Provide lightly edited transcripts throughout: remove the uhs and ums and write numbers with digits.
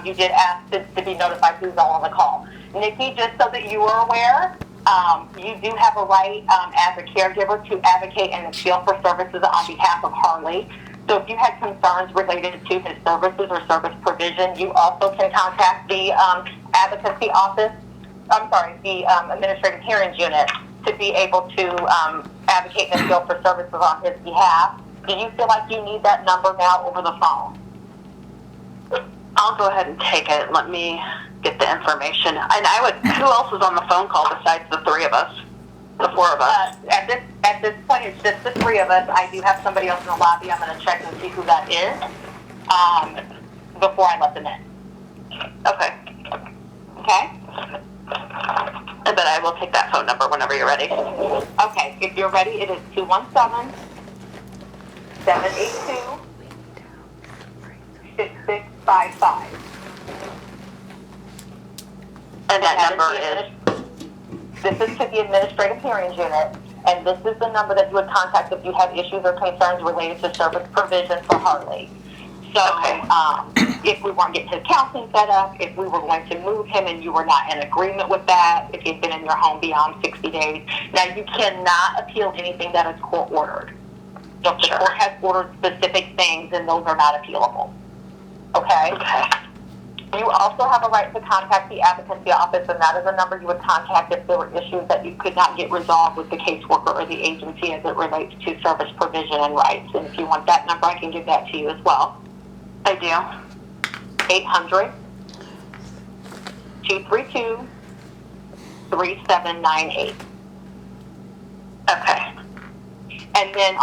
you did ask to be notified who's all on the call. Nikki, just so that you are aware, you do have a right as a caregiver to advocate and appeal for services on behalf of Harley. So if you had concerns related to his services or service provision, you also can contact the advocacy office, the administrative hearings unit to be able to advocate and appeal for services on his behalf. Do you feel like you need that number now over the phone? I'll go ahead and take it. Let me get the information. And who else is on the phone call besides the three of us? The four of us? At this point, it's just the three of us. I do have somebody else in the lobby. I'm going to check and see who that is before I let them in. Okay. Okay? But I will take that phone number whenever you're ready. Okay. If you're ready, it is 217-782-6655. And that number is? This is to the Administrative Hearings Unit, and this is the number that you would contact if you have issues or concerns related to service provision for Harley. So if we weren't getting his counseling set up, if we were going to move him and you were not in agreement with that, if he'd been in your home beyond 60 days, now you cannot appeal anything that is court-ordered. So if the court has ordered specific things, then those are not appealable. Okay? You also have a right to contact the advocacy office, and that is a number you would contact if there were issues that you could not get resolved with the caseworker or the agency as it relates to service provision and rights. And if you want that number, I can give that to you as well. I do. 800-232-3798. Okay. And then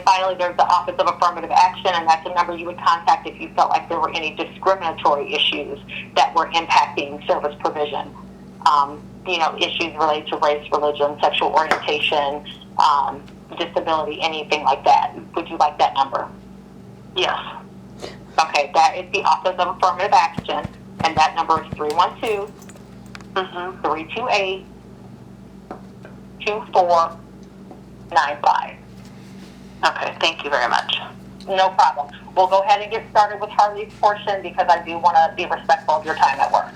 finally, there's the Office of Affirmative Action, and that's a number you would contact if you felt like there were any discriminatory issues that were impacting service provision. Issues related to race, religion, sexual orientation, disability, anything like that. Would you like that number? Yes. Okay, that is the Office of Affirmative Action, and that number is 312-328-2495. Okay, thank you very much. No problem. We'll go ahead and get started with Harley's portion because I do want to be respectful of your time at work.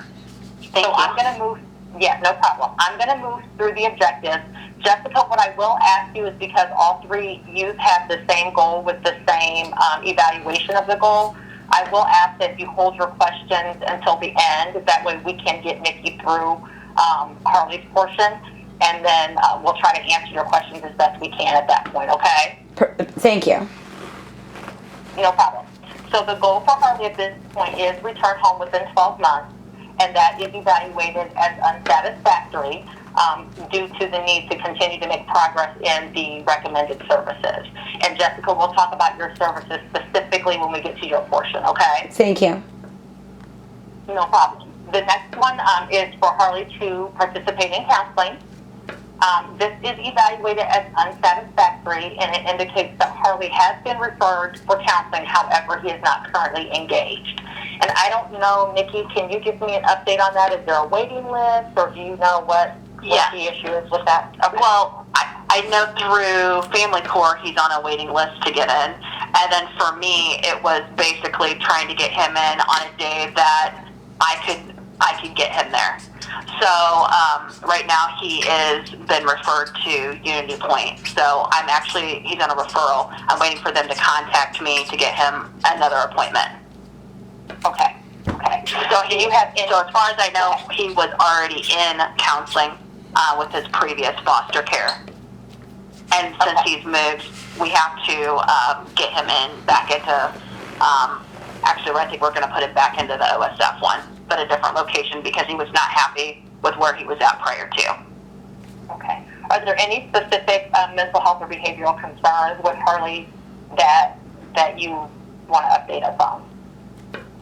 Thank you. I'm going to move, no problem. I'm going to move through the objectives. Jessica, what I will ask you is because all three youth have the same goal with the same evaluation of the goal, I will ask that you hold your questions until the end. That way we can get Nikki through Harley's portion, and then we'll try to answer your questions as best we can at that point, okay? Thank you. No problem. So the goal for Harley at this point is return home within 12 months, and that is evaluated as unsatisfactory due to the need to continue to make progress in the recommended services. And Jessica, we'll talk about your services specifically when we get to your portion, okay? Thank you. No problem. The next one is for Harley to participate in counseling. This is evaluated as unsatisfactory, and it indicates that Harley has been referred for counseling, however, he is not currently engaged. And I don't know, Nikki, can you give me an update on that? Is there a waiting list, or do you know what the issue is with that? Okay. Well, I know through Family Court he's on a waiting list to get in, and then for me it was basically trying to get him in on a day that I could get him there. So right now he is been referred to Unity Point. So he's on a referral. I'm waiting for them to contact me to get him another appointment. Okay. So as far as I know, he was already in counseling with his previous foster care. And since he's moved, we have to get him back into, actually I think we're going to put him back into the OSF one, but a different location because he was not happy with where he was at prior to. Okay. Are there any specific mental health or behavioral concerns with Harley that you want to update us on?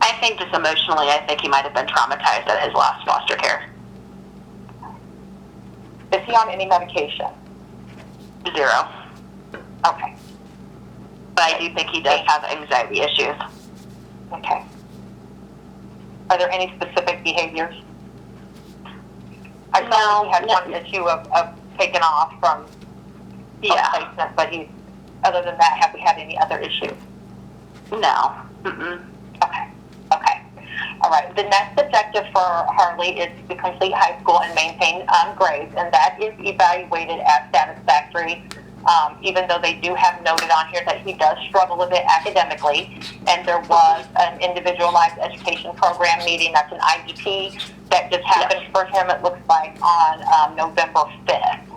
I think just emotionally, I think he might have been traumatized at his last foster care. Is he on any medication? 0. Okay. But I do think he does have anxiety issues. Okay. Are there any specific behaviors? I saw he had one issue of taking off from placement, but other than that, have we had any other issues? No. Mm-mm. Okay. All right. The next objective for Harley is to complete high school and maintain grades, and that is evaluated as satisfactory, even though they do have noted on here that he does struggle a bit academically. And there was an individualized education program meeting, that's an IEP, that just happened for him, it looks like, on November 5th.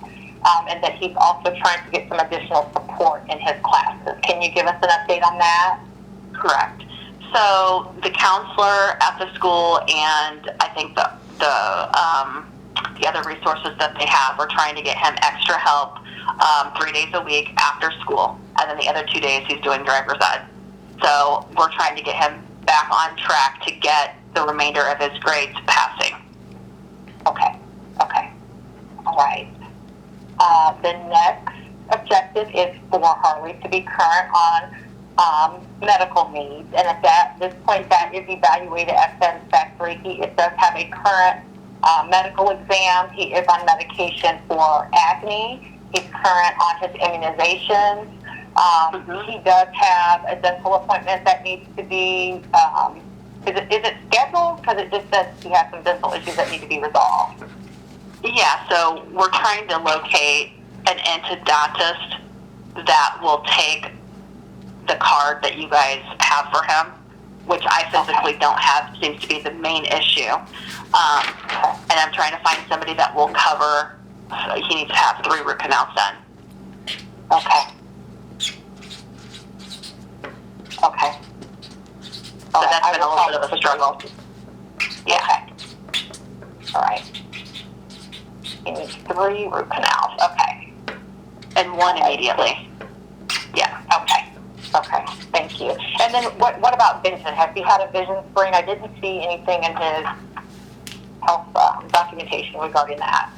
And that he's also trying to get some additional support in his classes. Can you give us an update on that? Correct. So the counselor at the school and I think the other resources that they have are trying to get him extra help 3 days a week after school, and then the other 2 days he's doing driver's ed. So we're trying to get him back on track to get the remainder of his grades passing. Okay. All right. The next objective is for Harley to be current on medical needs, and at this point that is evaluated as satisfactory. It does have a current medical exam. He is on medication for acne. He's current on his immunizations. He does have a dental appointment that needs to be, is it scheduled? Because it just says he has some dental issues that need to be resolved. Yeah, so we're trying to locate an endodontist that will take the card that you guys have for him, which I physically don't have, seems to be the main issue. And I'm trying to find somebody that will cover, he needs to have 3 root canals done. Okay. So that's been a little bit of a struggle. Yeah. Okay. All right. He needs 3 root canals. Okay. And 1 immediately. Yeah. Okay. Thank you. And then what about vision? Has he had a vision screen? I didn't see anything in his health documentation regarding that.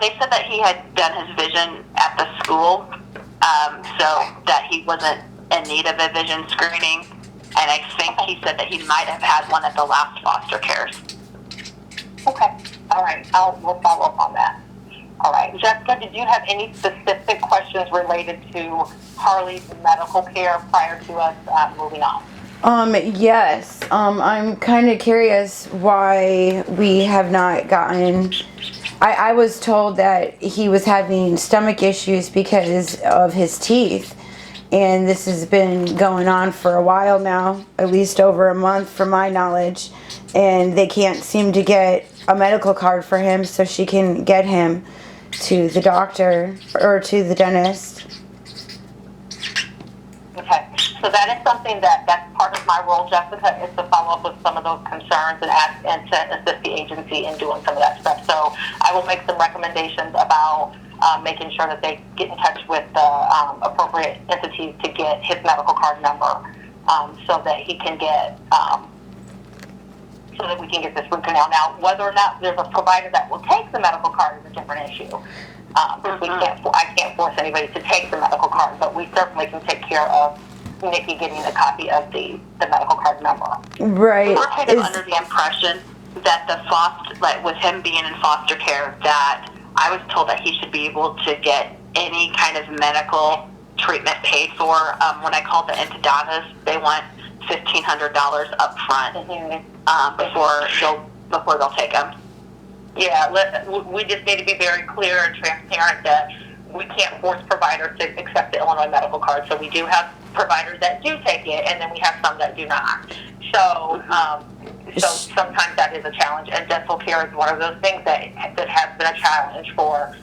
They said that he had done his vision at the school, so that he wasn't in need of a vision screening. And I think he said that he might have had one at the last foster cares. Okay. All right. We'll follow up on that. All right. Jessica, did you have any specific questions related to Harley's medical care prior to us moving on? Yes. I'm kind of curious why we have not gotten... I was told that he was having stomach issues because of his teeth. And this has been going on for a while now, at least over a month from my knowledge. And they can't seem to get a medical card for him so she can get him to the doctor or to the dentist. Okay. So that is something that's part of my role, Jessica, is to follow up with some of those concerns and to assist the agency in doing some of that stuff. So I will make some recommendations about making sure that they get in touch with the appropriate entities to get his medical card number so that he can get, so that we can get this root canal. Now, whether or not there's a provider that will take the medical card is a different issue. I can't force anybody to take the medical card, but we certainly can take care of Nikki getting a copy of the medical card number. Right. We're kind of under the impression that with him being in foster care, that I was told that he should be able to get any kind of medical treatment paid for. When I called the endodontist, they want $1,500 up front before they'll take him. Yeah, we just need to be very clear and transparent that we can't force providers to accept the Illinois medical card. So we do have providers that do take it, and then we have some that do not. So, so sometimes that is a challenge, and dental care is one of those things that has been a challenge for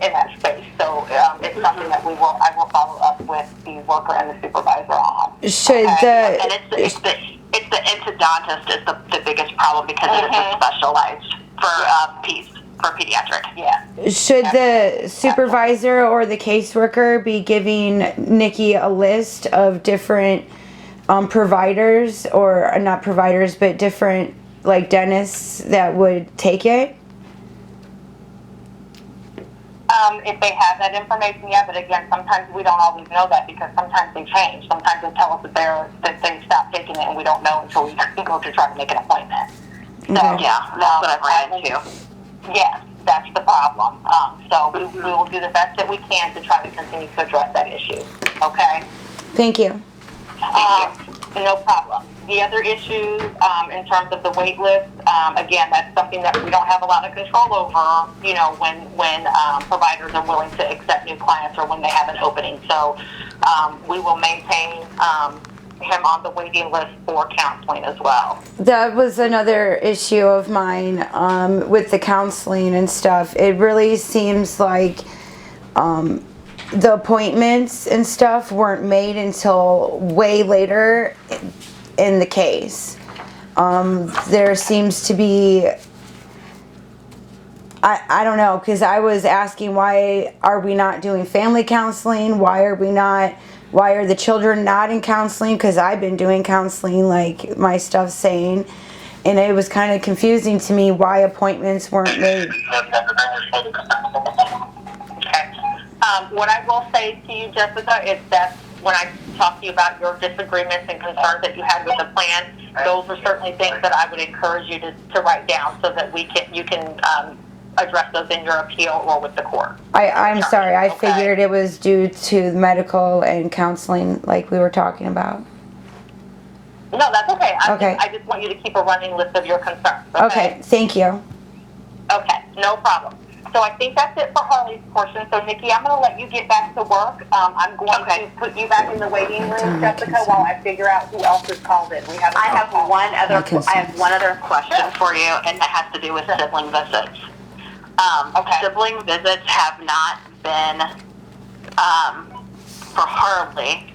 in that space. So it's something that I will follow up with the worker and the supervisor on. And it's the endodontist is the biggest problem because it is specialized for pediatric. Yeah. Should the supervisor or the caseworker be giving Nikki a list of different providers, or not providers, but different like dentists that would take it? If they have that information, yeah, but again, sometimes we don't always know that because sometimes they change. Sometimes they tell us that they stopped taking it and we don't know until we go to try to make an appointment. So, yeah, that's what I've ran into. Yes, that's the problem. So we will do the best that we can to try to continue to address that issue. Okay? Thank you. No problem. The other issues in terms of the wait list, again, that's something that we don't have a lot of control over, you know, when providers are willing to accept new clients or when they have an opening. So we will maintain him on the waiting list for counseling as well. That was another issue of mine with the counseling and stuff. It really seems like the appointments and stuff weren't made until way later in the case. There seems to be, I don't know, because I was asking, why are we not doing family counseling? Why are the children not in counseling? Because I've been doing counseling, like my stuff's saying. And it was kind of confusing to me why appointments weren't made. Okay. What I will say to you, Jessica, is that when I talk to you about your disagreements and concerns that you had with the plan, those are certainly things that I would encourage you to write down so that you can address those in your appeal or with the court. I'm sorry, I figured it was due to medical and counseling like we were talking about. No, that's okay. Okay. I just want you to keep a running list of your concerns. Okay, thank you. Okay, no problem. So I think that's it for Harley's portion. So Nikki, I'm going to let you get back to work. I'm going to put you back in the waiting room, Jessica, while I figure out who else is called in. I have one other question for you, and that has to do with sibling visits. Sibling visits have not been, for Harley,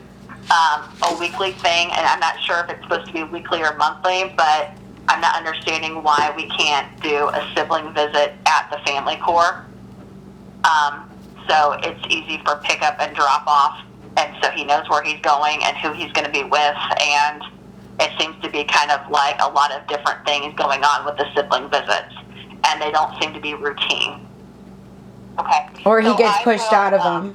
a weekly thing, and I'm not sure if it's supposed to be weekly or monthly, but I'm not understanding why we can't do a sibling visit at the family court. So it's easy for pickup and drop off, and so he knows where he's going and who he's going to be with, and it seems to be kind of like a lot of different things going on with the sibling visits, and they don't seem to be routine. Okay. Or he gets pushed out of them.